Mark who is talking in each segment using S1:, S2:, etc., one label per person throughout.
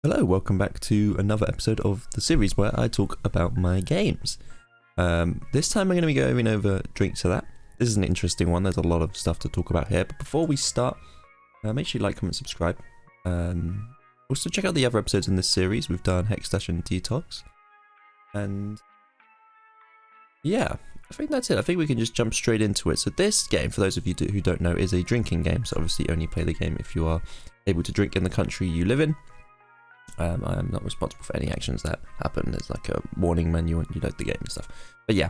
S1: Hello, welcome back to another episode of the series where I talk about my games. This time I'm going to be going over Drink to That. This is an interesting one, there's a lot of stuff to talk about here, but before we start, make sure you like, comment, subscribe. Also check out the other episodes in this series. We've done Hexdash and Detox. And yeah, I think that's it. I think we can just jump straight into it. So this game, for those of you who don't know, is a drinking game. So obviously only play the game if you are able to drink in the country you live in. I am not responsible for any actions that happen. There's like a warning menu when you load the game and stuff. But yeah.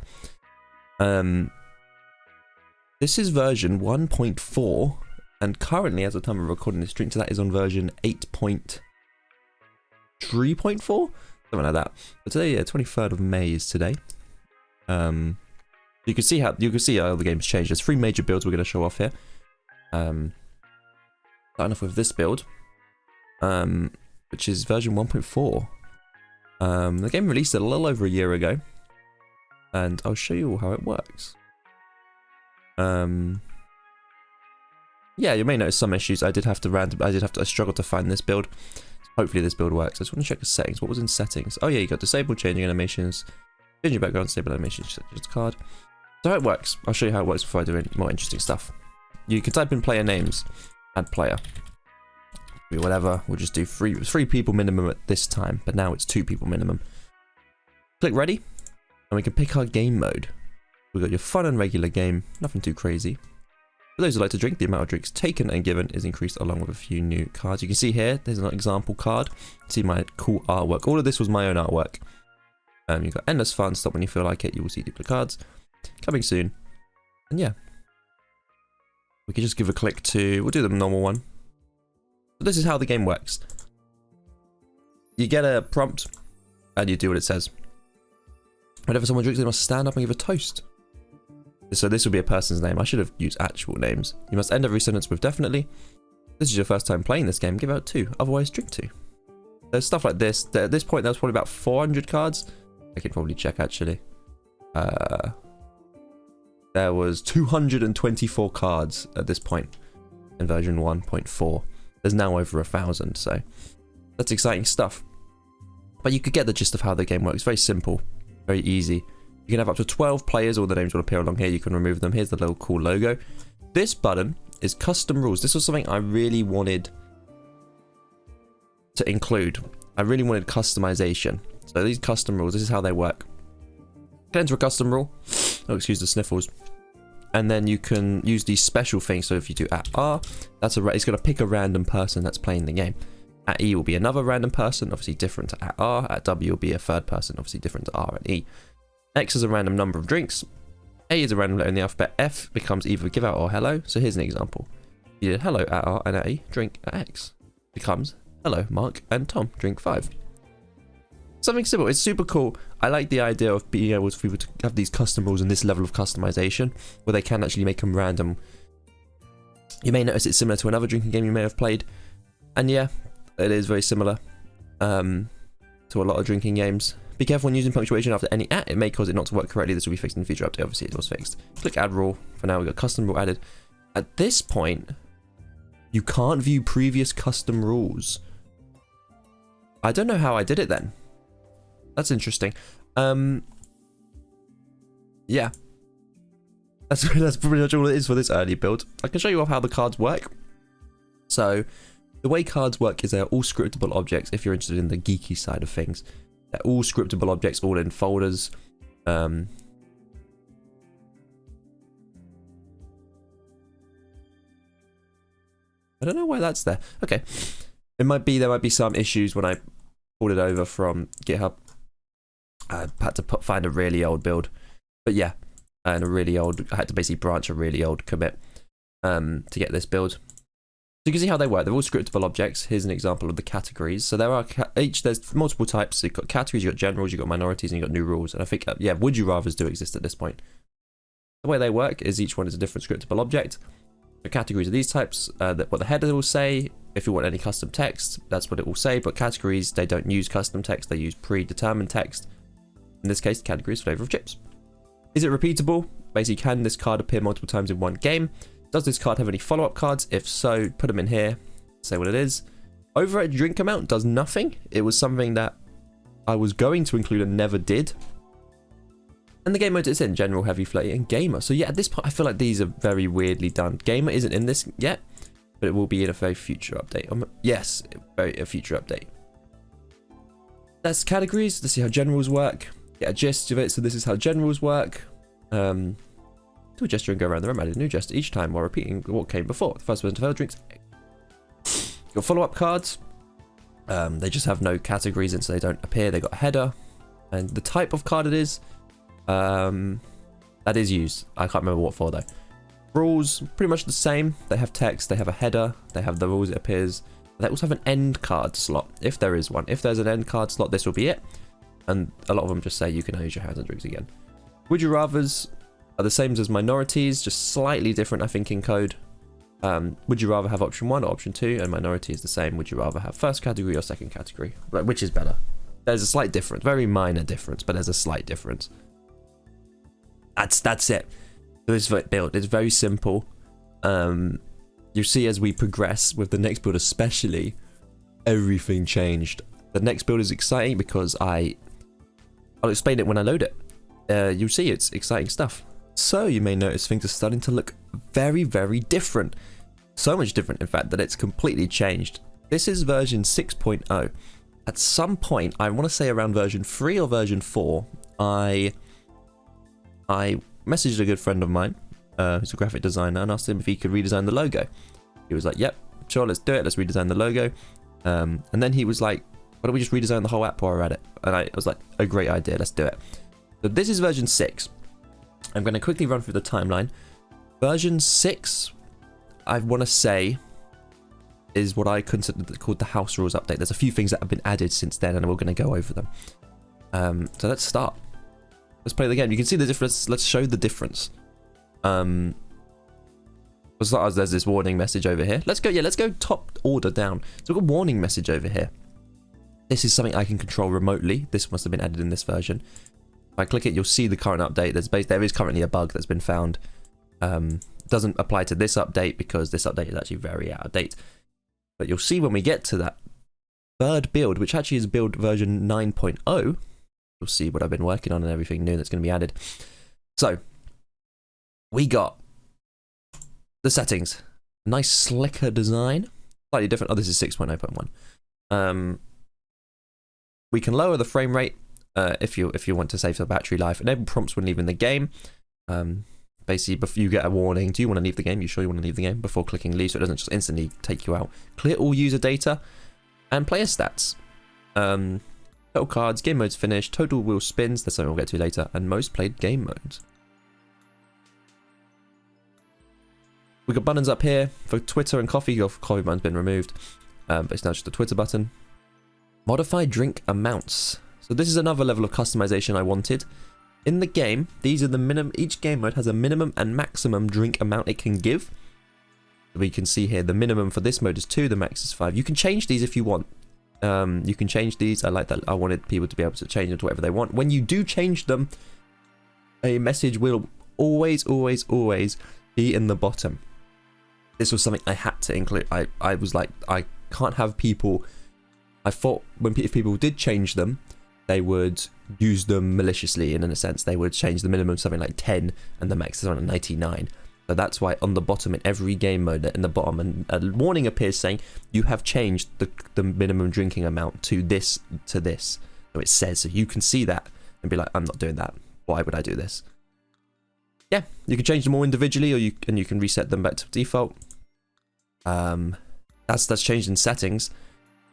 S1: This is version 1.4. And currently, as the time of recording this, Drink to That is on version 8.3.4? Something like that. But today, yeah, 23rd of May is today. You can see how the game's changed. There's 3 major builds we're going to show off here. Starting off with this build. Which is version 1.4. The game released a little over a year ago, and I'll show you all how it works. Yeah, you may notice some issues. I struggled to find this build. Hopefully this build works. I just want to check the settings. What was in settings? Oh yeah, you got disable changing animations, changing background, disable animations, just card. So how it works. I'll show you how it works before I do any more interesting stuff. You can type in player names, add player. Whatever, we'll just do three people minimum at this time, but now it's 2 people minimum. Click ready, and we can pick our game mode. We've got your fun and regular game, nothing too crazy. For those who like to drink, the amount of drinks taken and given is increased along with a few new cards. You can see here, there's an example card. See my cool artwork. All of this was my own artwork. You've got endless fun, stop when you feel like it, you will see duplicate cards. Coming soon. And yeah. We can just give a click to, we'll do the normal one. So this is how the game works. You get a prompt, and you do what it says. Whenever someone drinks, they must stand up and give a toast. So this will be a person's name. I should have used actual names. You must end every sentence with definitely. This is your first time playing this game, give out 2. Otherwise, drink 2. There's stuff like this. At this point, there was probably about 400 cards. I can probably check, actually. There was 224 cards at this point in version 1.4. There's now over 1,000, so that's exciting stuff. But you could get the gist of how the game works. Very simple, very easy. You can have up to 12 players. All the names will appear along here. You can remove them. Here's the little cool logo. This button is custom rules. This was something I really wanted to include. I really wanted customization. So these custom rules, this is how they work. Get into a custom rule. Oh, excuse the sniffles. And then you can use these special things. So if you do at R, it's going to pick a random person that's playing the game. At E will be another random person, obviously different to at R. At W will be a third person, obviously different to R and E. X is a random number of drinks. A is a random letter in the alphabet. F becomes either give out or hello. So here's an example. You did hello at R and at E, drink at X. Becomes hello Mark and Tom, drink 5. Something simple. It's super cool. I like the idea of being able for people to have these custom rules and this level of customization where they can actually make them random. You may notice it's similar to another drinking game you may have played. And yeah, it is very similar to a lot of drinking games. Be careful when using punctuation after any at. It may cause it not to work correctly. This will be fixed in the future update. Obviously, it was fixed. Click add rule. For now, we've got custom rule added. At this point, you can't view previous custom rules. I don't know how I did it then. That's interesting. Yeah. That's pretty much all it is for this early build. I can show you off how the cards work. So, the way cards work is they're all scriptable objects if you're interested in the geeky side of things. They're all scriptable objects, all in folders. I don't know why that's there. Okay. There might be some issues when I pulled it over from GitHub. I had to find a really old build, but yeah, and I had to basically branch a really old commit to get this build. So you can see how they work. They're all scriptable objects. Here's an example of the categories. So there's multiple types. You've got categories, you've got generals, you've got minorities, and you've got new rules. And I think yeah, would you rather's do exist at this point. The way they work is each one is a different scriptable object. The categories are these types. What the header will say. If you want any custom text, that's what it will say. But categories, they don't use custom text. They use predetermined text. In this case, the category is flavor of chips. Is it repeatable? Basically, can this card appear multiple times in one game? Does this card have any follow-up cards? If so, put them in here. Say what it is. Overage drink amount does nothing. It was something that I was going to include and never did. And the game mode is in general, heavy, floaty, and gamer. So yeah, at this point, I feel like these are very weirdly done. Gamer isn't in this yet, but it will be in a very future update. Yes, a future update. That's categories. Let's see how generals work. Get a gist of it. So this is how generals work. Do a gesture and go around the room. Add a new gesture each time while repeating what came before. The first person to fail drinks. Got follow-up cards. They just have no categories and so they don't appear. They got a header. And the type of card it is, that is used. I can't remember what for though. Rules, pretty much the same. They have text, they have a header, they have the rules it appears. They also have an end card slot, if there is one. If there's an end card slot, this will be it. And a lot of them just say you can now use your hands and drinks again. Would you rathers are the same as minorities, just slightly different, I think, in code. Would you rather have option 1 or option 2? And minority is the same. Would you rather have first category or second category? Which is better? There's a slight difference, very minor difference, but there's a slight difference. That's it. This build is very simple. You see as we progress with the next build especially, everything changed. The next build is exciting because I'll explain it when I load it. You'll see it's exciting stuff. So you may notice things are starting to look very, very different. So much different, in fact, that it's completely changed. This is version 6.0. At some point, I want to say around version 3 or version 4, I messaged a good friend of mine, who's a graphic designer, and asked him if he could redesign the logo. He was like, yep, sure, let's do it. Let's redesign the logo. And then he was like, why don't we just redesign the whole app while we're at it? And I was like, a great idea, let's do it. So this is version 6. I'm going to quickly run through the timeline. Version 6, I want to say, is what I consider called the house rules update. There's a few things that have been added since then, and we're going to go over them. So let's start. Let's play the game. You can see the difference. Let's show the difference. There's this warning message over here. Let's go top order down. So we've got a warning message over here. This is something I can control remotely. This must have been added in this version. If I click it, you'll see the current update. There is currently a bug that's been found. Doesn't apply to this update because this update is actually very out of date. But you'll see when we get to that third build, which actually is build version 9.0, you'll see what I've been working on and everything new that's going to be added. So, we got the settings. Nice slicker design. Slightly different. Oh, this is 6.0.1. We can lower the frame rate if you want to save the battery life. Enable prompts when leaving the game. Basically, before you get a warning, do you want to leave the game? You sure you want to leave the game? Before clicking leave, so it doesn't just instantly take you out. Clear all user data and player stats. Total cards, game modes finished, total wheel spins, that's something we'll get to later, and most played game modes. We've got buttons up here for Twitter and coffee. Your coffee button's been removed, but it's now just a Twitter button. Modify drink amounts. So this is another level of customization I wanted. In the game, these are the minimum. Each game mode has a minimum and maximum drink amount it can give. We can see here the minimum for this mode is 2, the max is 5. You can change these if you want. You can change these. I like that. I wanted people to be able to change them to whatever they want. When you do change them, a message will always be in the bottom. This was something I had to include. I was like, I can't have people. I thought if people did change them, they would use them maliciously, and in a sense they would change the minimum to something like 10 and the max is on 99. So that's why on the bottom in every game mode, in the bottom, a warning appears saying you have changed the minimum drinking amount to this. So it says, so you can see that and be like, I'm not doing that. Why would I do this? Yeah, you can change them all individually, or you can reset them back to default. That's changed in settings,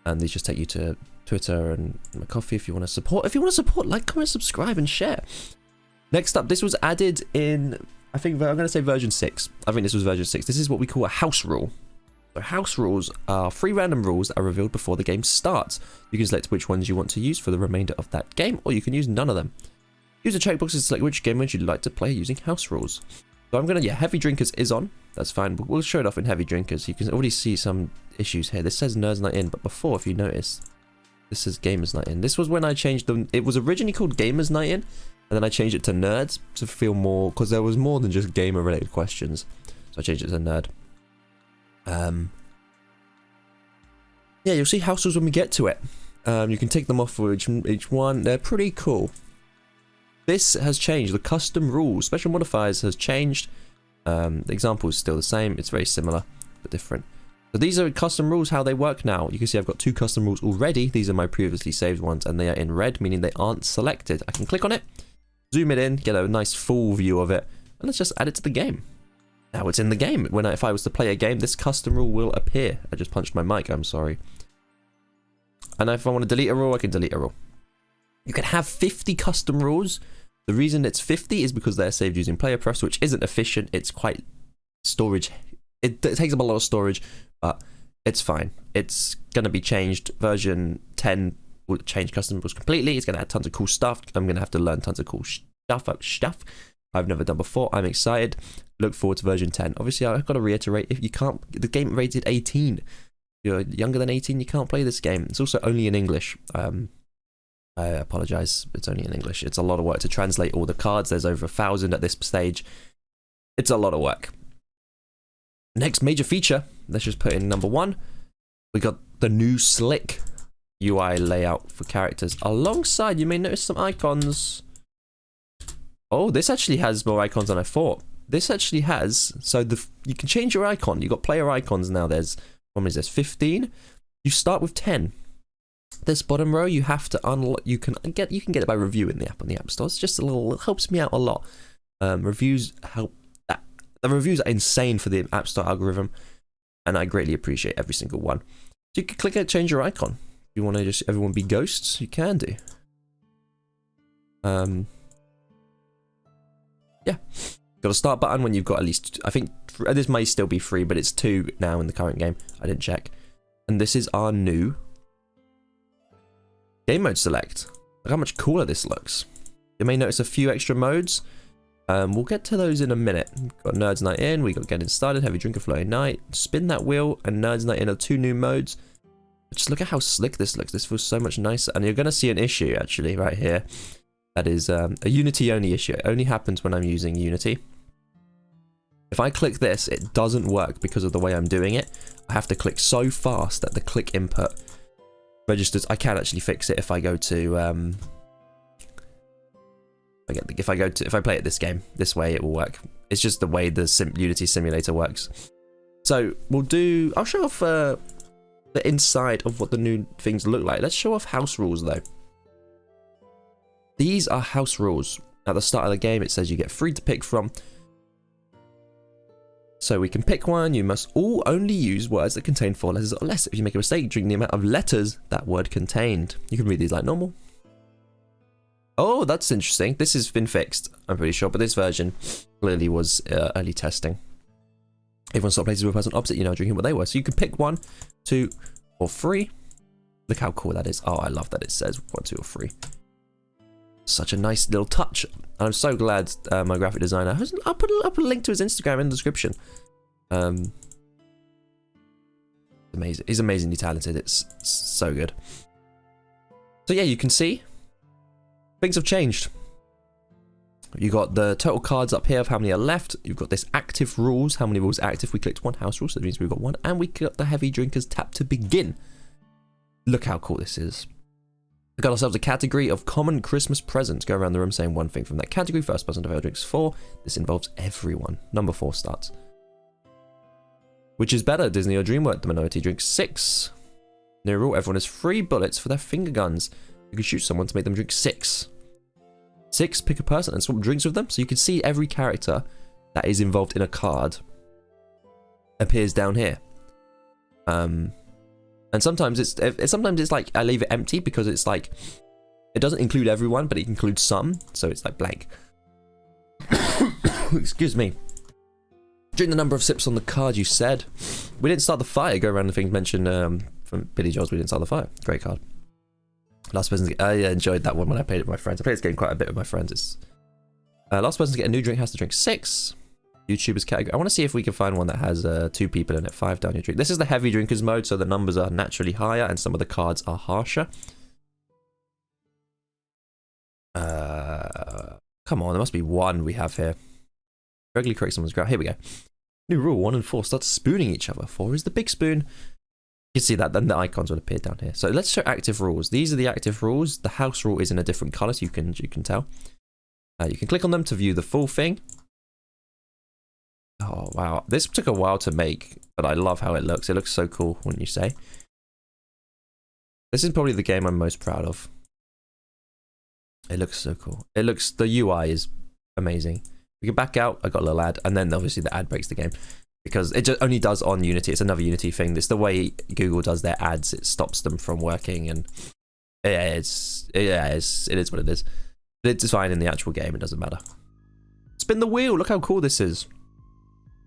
S1: and these just take you to Twitter and my coffee if you want to support. If you want to support, like, comment, subscribe, and share. Next up, this was added in, I think I'm going to say version 6. I think this was version 6. This is what we call a house rule. So house rules are 3 random rules that are revealed before the game starts. You can select which ones you want to use for the remainder of that game, or you can use none of them. Use the checkboxes to select which game mode you'd like to play using house rules. So I'm going to, heavy drinkers is on. That's fine, but we'll show it off in heavy drinkers. You can already see some issues here. This says Nerds Night In, but before, if you notice, this says Gamers Night In. This was when I changed them. It was originally called Gamers Night In, and then I changed it to Nerds to feel more, because there was more than just gamer-related questions. So I changed it to Nerd. Yeah, you'll see house rules when we get to it. You can take them off for each one. They're pretty cool. This has changed. The custom rules, special modifiers has changed. The example is still the same. It's very similar, but different. So these are custom rules, how they work now. You can see I've got 2 custom rules already. These are my previously saved ones, and they are in red, meaning they aren't selected. I can click on it, zoom it in, get a nice full view of it, and let's just add it to the game. Now it's in the game. If I was to play a game, this custom rule will appear. I just punched my mic, I'm sorry. And if I want to delete a rule, I can delete a rule. You can have 50 custom rules. The reason it's 50 is because they're saved using player prefs, which isn't efficient. It's quite storage. It takes up a lot of storage, but it's fine. It's going to be changed. Version 10 will change custom rules completely. It's going to add tons of cool stuff. I'm going to have to learn tons of cool stuff I've never done before. I'm excited. Look forward to version 10. Obviously, I've got to reiterate, if you can't, the game rated 18. If you're younger than 18, you can't play this game. It's also only in English. I apologize, it's only in English. It's a lot of work to translate all the cards. There's over 1,000 at this stage. It's a lot of work. Next major feature, let's just put in number 1. We got the new slick UI layout for characters. Alongside, you may notice some icons. Oh, this actually has more icons than I thought. This actually has, so you can change your icon. You've got player icons now. There's, how many is this, 15? You start with 10. This bottom row, you have to unlock. You can get it by reviewing the app on the app store. It's just a little, it helps me out a lot. Reviews help. The reviews are insane for the app store algorithm, and I greatly appreciate every single one. So you can click it, change your icon. If you want to just everyone be ghosts, you can do. Yeah, got a start button when you've got at least. I think this may still be free, but it's 2 now in the current game. I didn't check, and this is our new game mode select. Look how much cooler this looks. You may notice a few extra modes. We'll get to those in a minute. We've got Nerds Night In, we got Getting Started, Heavy Drinker Floating Night, Spin That Wheel, and Nerds Night In are 2 new modes. Just look at how slick this looks. This feels so much nicer. And you're going to see an issue, actually, right here. That is a Unity-only issue. It only happens when I'm using Unity. If I click this, it doesn't work because of the way I'm doing it. I have to click so fast that the click input registers. I can actually fix it if I go to if I play it this game this way, it will work. It's just the way the Unity simulator works. So I'll show off the inside of what the new things look like. Let's show off house rules though. These are house rules. At the start of the game, it says you get 3 to pick from. So we can pick one. You must all only use words that contain 4 letters or less. If you make a mistake, drink the amount of letters that word contained. You can read these like normal. Oh, that's interesting. This has been fixed, I'm pretty sure, but this version clearly was early testing. Everyone stopped places with a person opposite you now drinking what they were. So you can pick 1, 2, or 3. Look how cool that is. Oh, I love that it says 1, 2, or 3. Such a nice little touch. And I'm so glad my graphic designer has. I'll put a link to his Instagram in the description. Amazing. He's amazingly talented. It's so good. So yeah, you can see things have changed. You got the total cards up here of how many are left. You've got this active rules. How many rules are active? We clicked 1 house rule, so that means we've got 1. And we got the heavy drinkers tap to begin. Look how cool this is. We got ourselves a category of common Christmas presents. Go around the room saying one thing from that category. First person to fail drinks 4. This involves everyone. Number 4 starts. Which is better, Disney or DreamWorks? The minority drinks 6. New rule, everyone has 3 bullets for their finger guns. You can shoot someone to make them drink 6. 6, pick a person and swap drinks with them. So you can see every character that is involved in a card appears down here. And sometimes it's like I leave it empty because it's like it doesn't include everyone, but it includes some, so it's like blank. Excuse me. During the number of sips on the card, you said we didn't start the fire. Go around the things mentioned from Billy Joel's "We Didn't Start the Fire." Great card. Last person. I enjoyed that one when I played it with my friends. I played this game quite a bit with my friends. It's last person to get a new drink has to drink 6. YouTubers category. I want to see if we can find one that has 2 people in it. 5 down your drink. This is the heavy drinkers mode, so the numbers are naturally higher and some of the cards are harsher. Come on, there must be 1 we have here. Regularly correct someone's graph. Here we go. New rule 1 and 4 start spooning each other. 4 is the big spoon. You can see that, then the icons will appear down here. So let's show active rules. These are the active rules. The house rule is in a different color, so you can tell. You can click on them to view the full thing. Oh, wow. This took a while to make, but I love how it looks. It looks so cool, wouldn't you say? This is probably the game I'm most proud of. It looks so cool. It looks, the UI is amazing. We can back out. I got a little ad, and then obviously the ad breaks the game because it just only does on Unity. It's another Unity thing. It's the way Google does their ads. It stops them from working, and it is what it is. It's fine in the actual game. It doesn't matter. Spin the wheel. Look how cool this is.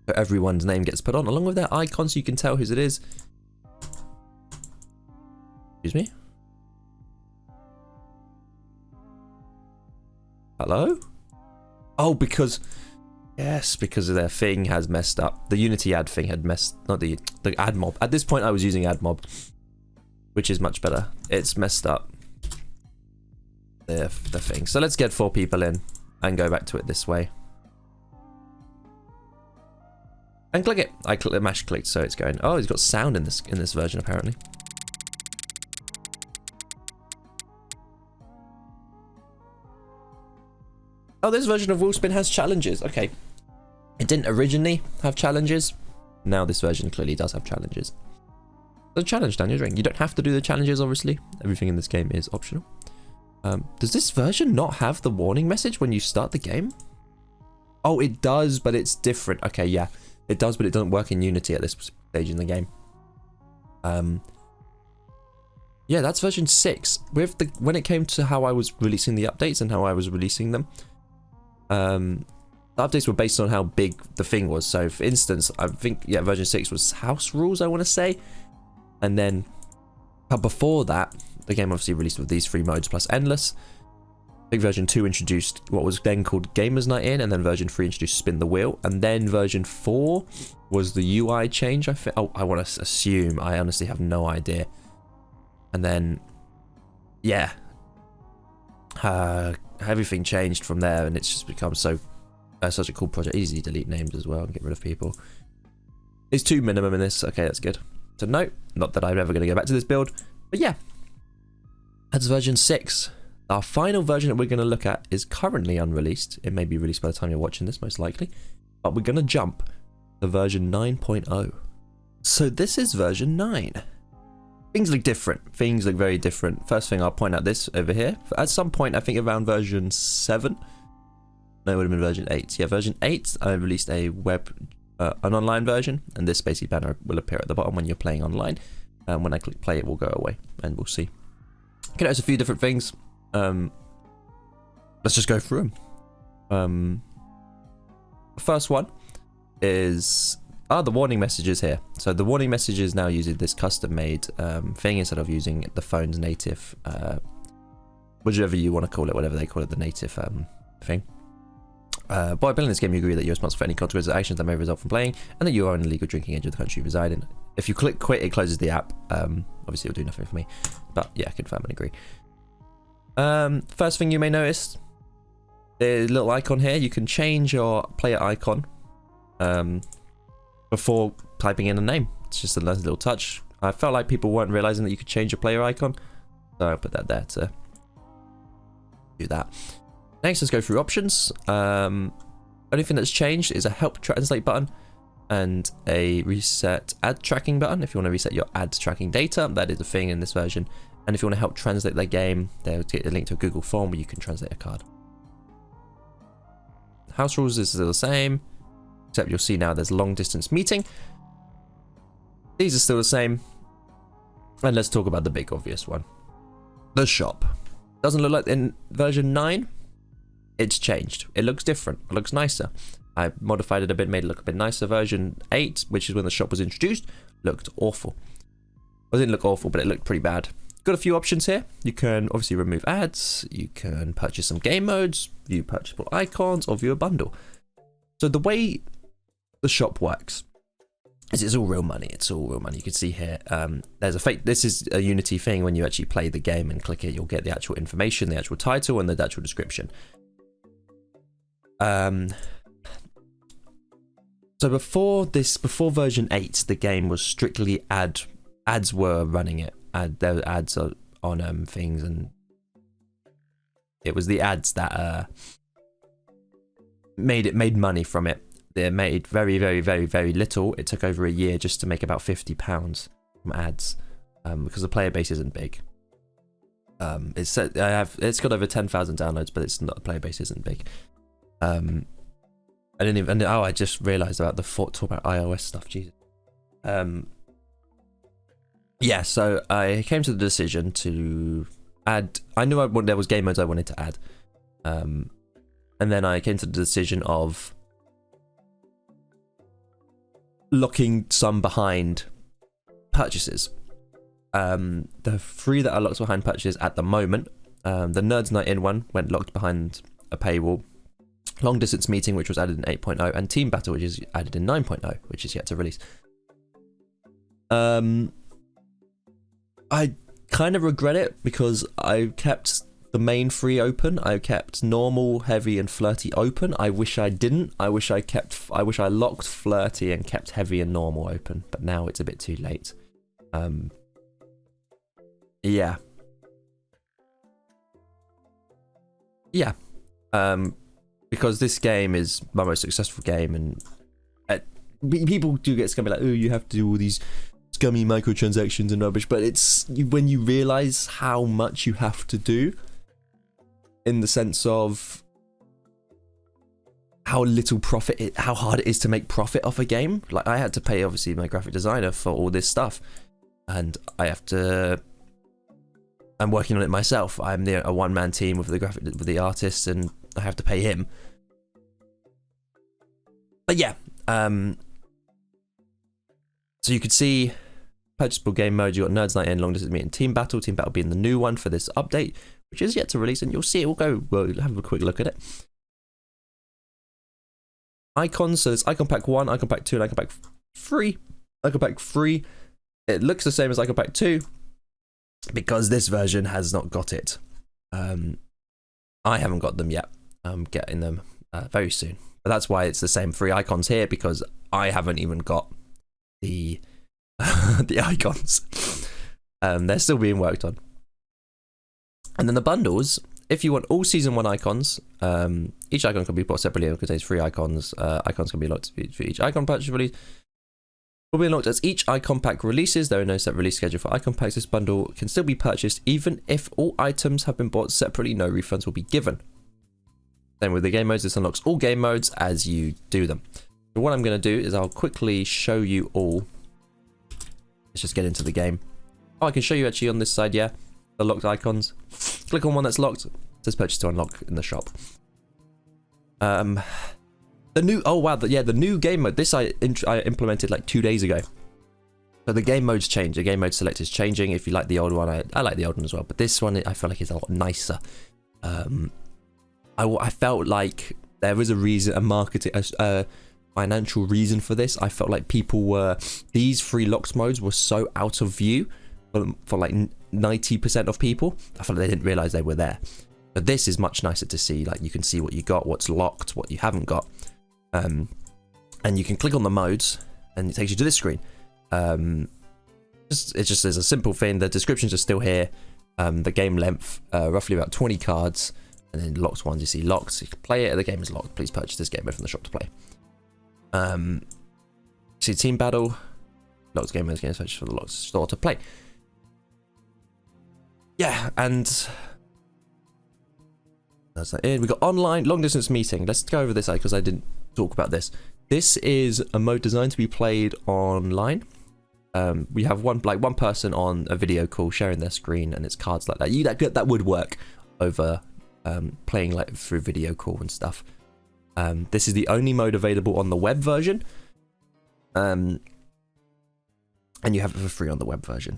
S1: So everyone's name gets put on along with their icon, so you can tell whose it is. Excuse me. Hello? Oh, because because their thing has messed up. The Unity ad thing had messed, not the ad mob. At this point, I was using ad mob, which is much better. It's messed up the thing. So let's get 4 people in and go back to it this way. And click it. I mash clicked, so it's going. Oh, it's got sound in this version apparently. Oh, this version of Wheelspin has challenges. Okay. It didn't originally have challenges. Now this version clearly does have challenges. The challenge down your ring. You don't have to do the challenges, obviously. Everything in this game is optional. Does this version not have the warning message when you start the game? Oh, it does, but it's different. Okay, yeah. It does, but it doesn't work in Unity at this stage in the game. Yeah, that's version 6. When it came to how I was releasing the updates and how I was releasing them, the updates were based on how big the thing was. So, for instance, I think, yeah, version 6 was house rules, I want to say. And then, but before that, the game obviously released with these 3 modes plus endless. I think version 2 introduced what was then called Gamers Night In, and then version 3 introduced Spin the Wheel, and then version 4 was the UI change. I want to assume. I honestly have no idea. And then, yeah, everything changed from there, and it's just become such a cool project. Easy to delete names as well and get rid of people. It's 2 minimum in this. Okay, that's good to note. Not that I'm ever going to go back to this build, but yeah, that's version 6. Our final version that we're going to look at is currently unreleased. It may be released by the time you're watching this, most likely. But we're going to jump to version 9.0. So this is version 9. Things look different. Things look very different. First thing, I'll point out this over here. At some point, I think around version 7. No, it would have been version 8. Yeah, version 8, I released a an online version. And this basic banner will appear at the bottom when you're playing online. And when I click play, it will go away. And we'll see. Okay, there's a few different things. Let's just go through them. The first one is the warning messages here. So the warning message is now using this custom-made thing instead of using the phone's native, whichever you want to call it, whatever they call it, the native thing. By playing this game, you agree that you're responsible for any consequences or actions that may result from playing, and that you are an illegal drinking age of the country you reside in. If you click quit, it closes the app. Obviously, it'll do nothing for me, but yeah, confirm and agree. First thing you may notice, the little icon here. You can change your player icon before typing in a name. It's just a nice little touch. I felt like people weren't realizing that you could change your player icon, so I'll put that there to do that. Next, let's go through options. Only thing that's changed is a help translate button and a reset ad tracking button. If you want to reset your ad tracking data, that is a thing in this version. And if you want to help translate their game, they'll get a link to a Google form where you can translate a card. House rules is still the same, except you'll see now there's long distance meeting. These are still the same. And let's talk about the big obvious one. The shop. Doesn't look like in version 9. It's changed. It looks different. It looks nicer. I modified it a bit, made it look a bit nicer. Version 8, which is when the shop was introduced, looked awful. Well, it didn't look awful, but it looked pretty bad. Got a few options here. You can obviously remove ads, you can purchase some game modes, view purchasable icons, or view a bundle. So the way the shop works is it's all real money. It's all real money. You can see here, there's a fake, this is a Unity thing. When you actually play the game and click it, you'll get the actual information, the actual title, and the actual description. So before version 8, the game was strictly ad ads were running it. There were ads on things, and it was the ads that made money from it. They made very, very, very, very little. It took over a year just to make about £50 from ads, because the player base isn't big. It's got over 10,000 downloads, but it's not, the player base isn't big. I just realised about the talk about iOS stuff. Jesus. Yeah, so I came to the decision to add. I knew there was game modes I wanted to add, and then I came to the decision of locking some behind purchases. The 3 that are locked behind purchases at the moment, the Nerds Night In one went locked behind a paywall. Long Distance Meeting, which was added in 8.0, and Team Battle, which is added in 9.0, which is yet to release. I kind of regret it because I kept the main 3 open. I kept normal, heavy, and flirty open. I wish I didn't. I wish I locked flirty and kept heavy and normal open, but now it's a bit too late. Yeah. Because this game is my most successful game, and people do get scummy, like, oh, you have to do all these scummy microtransactions and rubbish, but it's when you realise how much you have to do, in the sense of how little profit, how hard it is to make profit off a game. Like, I had to pay, obviously, my graphic designer for all this stuff, and I'm working on it myself. I'm a one-man team with the artist, and I have to pay him. But yeah, so you could see purchasable game mode. You got Nerds Night In, Long Distance Meeting, Team Battle. Team Battle being the new one for this update, which is yet to release, and you'll see it. We'll have a quick look at it. Icons. So there's Icon Pack 1, Icon Pack 2, and Icon Pack 3. Icon Pack 3. It looks the same as Icon Pack 2 because this version has not got it. I haven't got them yet. I'm getting them very soon. But that's why it's the same 3 icons here, because I haven't even got the the icons. They're still being worked on. And then the bundles, if you want all Season 1 icons, each icon can be bought separately and contains 3 icons. Icons can be locked for each icon purchase release. Will be unlocked as each icon pack releases. There are no set release schedule for icon packs. This bundle can still be purchased even if all items have been bought separately. No refunds will be given. Then with the game modes, this unlocks all game modes as you do them. So what I'm going to do is I'll quickly show you all. Let's just get into the game. Oh, I can show you actually on this side, yeah. The locked icons. Click on one that's locked. It says purchase to unlock in the shop. The new game mode. This I implemented like 2 days ago. So the game mode's changed. The game mode select is changing. If you like the old one, I like the old one as well. But this one, I feel like it's a lot nicer. I felt like there was a reason, a financial reason for this. I felt like these 3 locked modes were so out of view for like 90% of people. I felt like they didn't realize they were there. But this is much nicer to see. Like, you can see what you got, what's locked, what you haven't got. And you can click on the modes and it takes you to this screen. It's just there's a simple thing. The descriptions are still here. The game length, roughly about 20 cards, and then locked ones you see locked. So you can play it. The game is locked. Please purchase this game mode from the shop to play. See Team Battle, locked game modes, games purchased from the locked store to play. Yeah, and that's that. We got online long distance meeting. Let's go over this because I didn't talk about this. This is a mode designed to be played online. We have one person on a video call sharing their screen, and it's cards like that. That would work over playing like through video call and stuff. This is the only mode available on the web version, and you have it for free on the web version,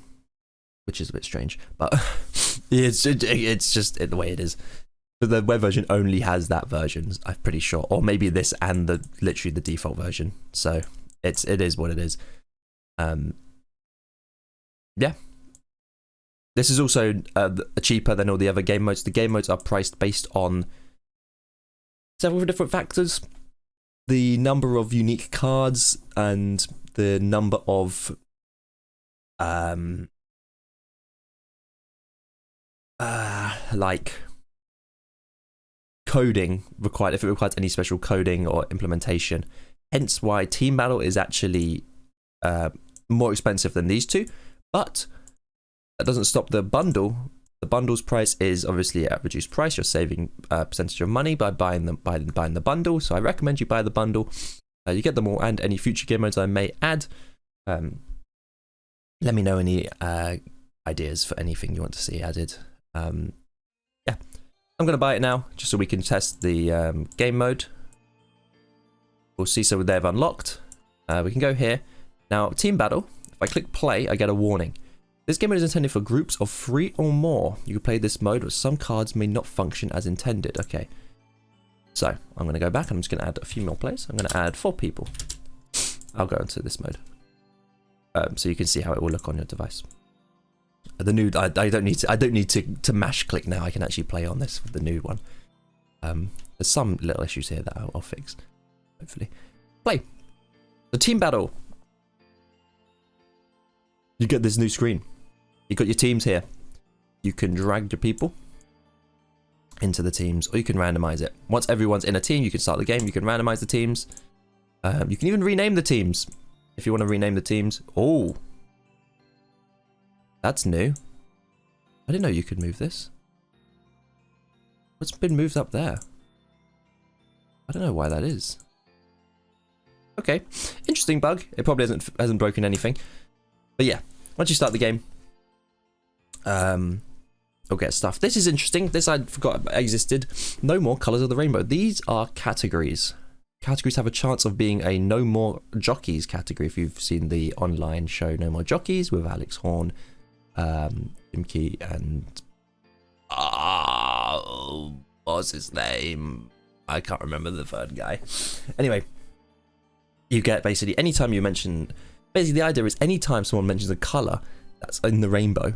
S1: which is a bit strange, but it's just the way it is. But the web version only has that version, I'm pretty sure, or maybe this and literally the default version. So it is what it is. Yeah. This is also cheaper than all the other game modes. The game modes are priced based on several different factors: the number of unique cards and the number of like coding required, if it requires any special coding or implementation. Hence why Team Battle is actually more expensive than these two, but that doesn't stop the bundle. The bundle's price is obviously at reduced price. You're saving a percentage of money by buying the bundle. So I recommend you buy the bundle. You get them all and any future game modes I may add. Let me know any ideas for anything you want to see added. Yeah, I'm going to buy it now just so we can test the game mode. We'll see, so they've unlocked. We can go here. Now, Team Battle, if I click play, I get a warning. This game mode is intended for groups of 3 or more. You can play this mode, but some cards may not function as intended. Okay. So, I'm going to go back and I'm just going to add a few more players. I'm going to add 4 people. I'll go into this mode. So you can see how it will look on your device. The new, I don't need to mash click now. I can actually play on this with the new one. There's some little issues here that I'll fix, hopefully. Play. The Team Battle. You get this new screen. You got your teams here. You can drag your people into the teams, or you can randomize it. Once everyone's in a team, you can start the game. You can randomize the teams. You can even rename the teams if you want to rename the teams. Oh, that's new. I didn't know you could move this. What's been moved up there? I don't know why that is. Okay, interesting bug. It probably hasn't broken anything. But yeah, once you start the game, you'll get stuff. This is interesting. This I forgot existed. No more colors of the rainbow. These are categories. Categories have a chance of being a no more jockeys category. If you've seen the online show No More Jockeys with Alex Horn, Jim Key, and what's his name? I can't remember the third guy. Anyway, you get basically anytime you mention. Basically, the idea is anytime someone mentions a color that's in the rainbow,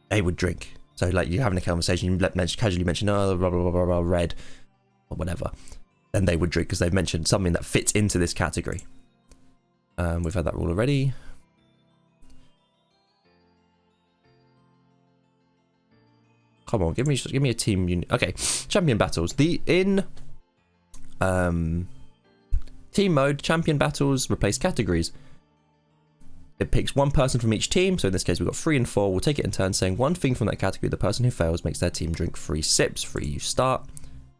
S1: they would drink. So, like, you're having a conversation, you casually mention, oh, blah, blah, blah, blah, red, or whatever. Then they would drink because they've mentioned something that fits into this category. We've had that rule already. Come on, give me a team. Okay, champion battles. In team mode, champion battles replace categories. It picks one person from each team, so in this case we've got 3 and 4. We'll take it in turn, saying one thing from that category. The person who fails makes their team drink 3 sips. 3 you start,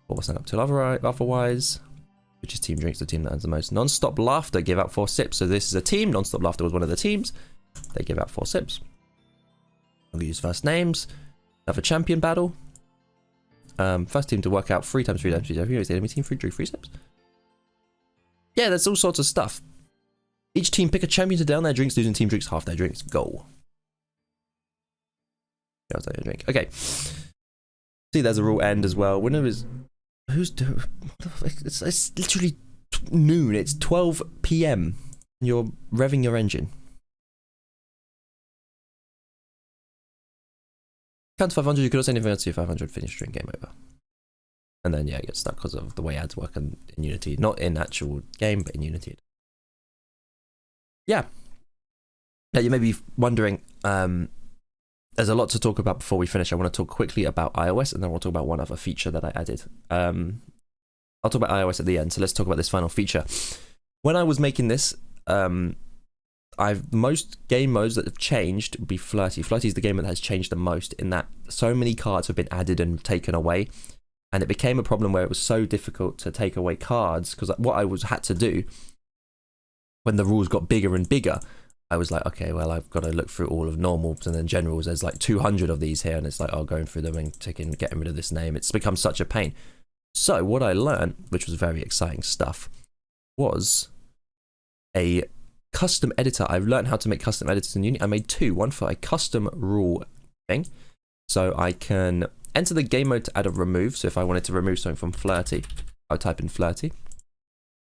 S1: 4 stand up till otherwise. Which is team drinks, the team that has the most. Non-stop laughter give out 4 sips. So this is a team. Non-stop laughter was one of the teams. They give out 4 sips. I'm gonna use first names. Another champion battle. First team to work out 3 times 3 times 3 times 3. The enemy team 3 drink 3 sips. Yeah, there's all sorts of stuff. Each team pick a champion to down their drinks. Losing team drinks half their drinks. Go. Drink. Okay. See, there's a rule end as well. When it was, it's literally noon. It's 12 p.m. You're revving your engine. Count to 500. You could also anything else to 500. Finish drink. Game over. And then yeah, it gets stuck because of the way ads work in Unity. Not in actual game, but in Unity. Yeah. Now you may be wondering, there's a lot to talk about before we finish. I want to talk quickly about iOS, and then we'll talk about one other feature that I added. I'll talk about iOS at the end, so let's talk about this final feature. When I was making this, most game modes that have changed would be Flirty. Flirty is the game that has changed the most in that so many cards have been added and taken away, and it became a problem where it was so difficult to take away cards, because what I had to do when the rules got bigger and bigger, I was like, okay, well, I've got to look through all of normals and then generals. There's like 200 of these here, and it's like, oh, going through them and getting rid of this name. It's become such a pain. So what I learned, which was very exciting stuff, was a custom editor. I've learned how to make custom editors in Unity. I made 2. One for a custom rule thing. So I can enter the game mode to add a remove. So if I wanted to remove something from Flirty, I would type in Flirty.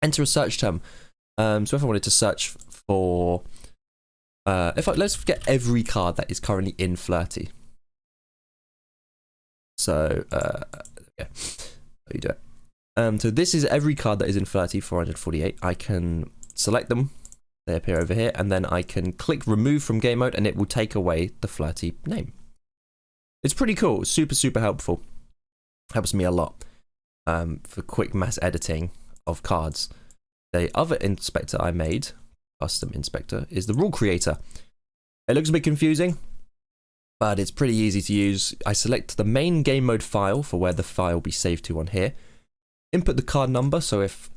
S1: Enter a search term. So if I wanted to search for, let's get every card that is currently in Flirty. So, yeah, how you do it. So this is every card that is in Flirty, 448. I can select them, They appear over here, and then I can click remove from game mode, and it will take away the flirty name. It's pretty cool. Super, super helpful. Helps me a lot for quick mass editing of cards. The other inspector I made, custom inspector, is the rule creator. It looks a bit confusing, but it's pretty easy to use. I select the main game mode file for where the file will be saved to on here. Input the card number, so if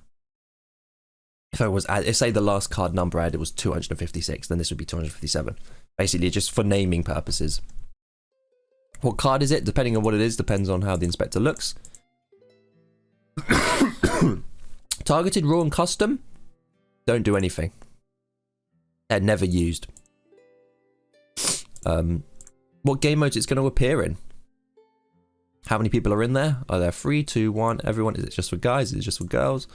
S1: say the last card number I had, it was 256, then this would be 257. Basically, just for naming purposes. What card is it? Depending on what it is, depends on how the inspector looks. Targeted, raw, and custom don't do anything. They're never used. What game modes it's going to appear in? How many people are in there? Are there 3, 2, 1, everyone? Is it just for guys? Is it just for girls?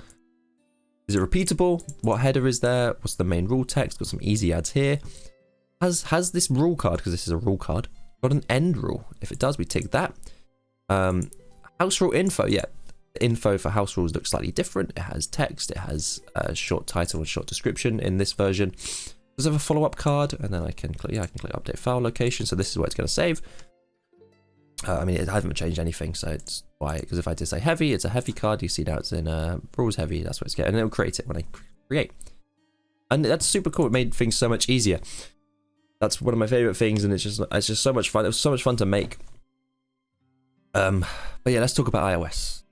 S1: Is it repeatable? What header is there? What's the main rule text? Got some easy ads here. Has this rule card, because this is a rule card, got an end rule? If it does, we tick that. House rule info, yeah. Info for house rules looks slightly different. It has text, it has a short title and short description in this version. Does it have a follow-up card? And then I can click update file location. So this is where it's going to save. I mean, I haven't changed anything, so it's why. Because if I did say heavy, it's a heavy card. You see now it's in rules heavy. That's what it's getting, and it'll create it when I create. And that's super cool. It made things so much easier. That's one of my favorite things, and it's just so much fun. It was so much fun to make. But yeah, let's talk about iOS.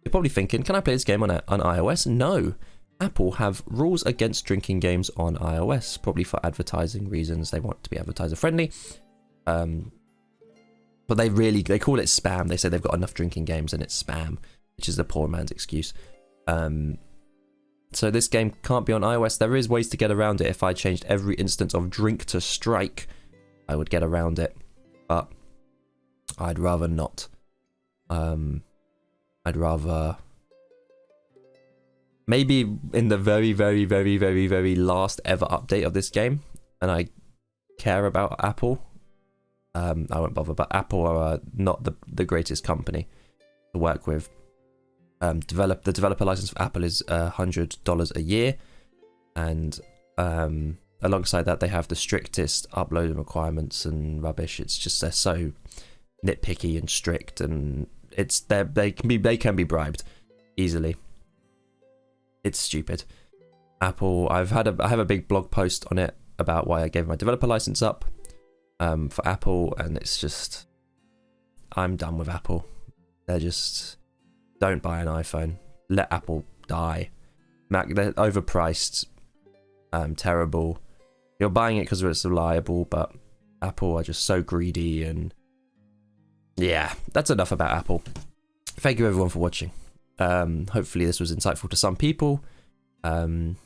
S1: You're probably thinking, can I play this game on iOS? No. Apple have rules against drinking games on iOS, probably for advertising reasons. They want to be advertiser friendly. But they call it spam. They say they've got enough drinking games and it's spam, which is the poor man's excuse. So this game can't be on iOS. There is ways to get around it. If I changed every instance of drink to strike, I would get around it. But I'd rather not. I'd rather maybe in the very, very, very, very, very last ever update of this game, and I care about Apple. I won't bother, but Apple are not the greatest company to work with. The developer license for Apple is $100 a year, and alongside that they have the strictest uploading requirements and rubbish. It's just they're so nitpicky and strict, and they can be bribed easily. It's stupid. Apple, I have a big blog post on it about why I gave my developer license up for Apple, and it's just, I'm done with Apple. They're just, don't buy an iPhone. Let Apple die. Mac, they're overpriced, terrible. You're buying it because it's reliable, but Apple are just so greedy. And yeah, that's enough about Apple. Thank you everyone for watching. Hopefully this was insightful to some people. A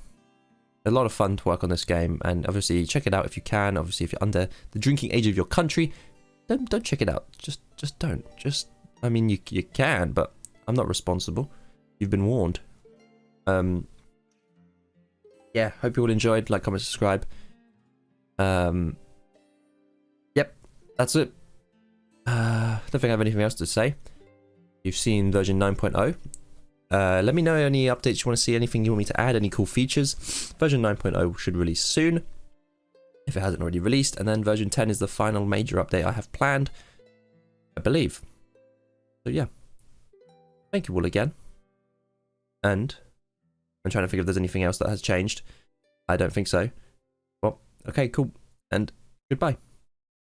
S1: lot of fun to work on this game, and obviously check it out if you can. Obviously, if you're under the drinking age of your country, don't check it out. Just don't. I mean, you can, but I'm not responsible. You've been warned. Yeah, hope you all enjoyed. Like, comment, subscribe. Yep, that's it. I don't think I have anything else to say. You've seen version 9.0. Let me know any updates you want to see, anything you want me to add, any cool features. Version 9.0 should release soon, if it hasn't already released, and then version 10 is the final major update I have planned, I believe. So yeah, thank you all again, and I'm trying to figure if there's anything else that has changed. I don't think so. Well, okay, cool, and goodbye.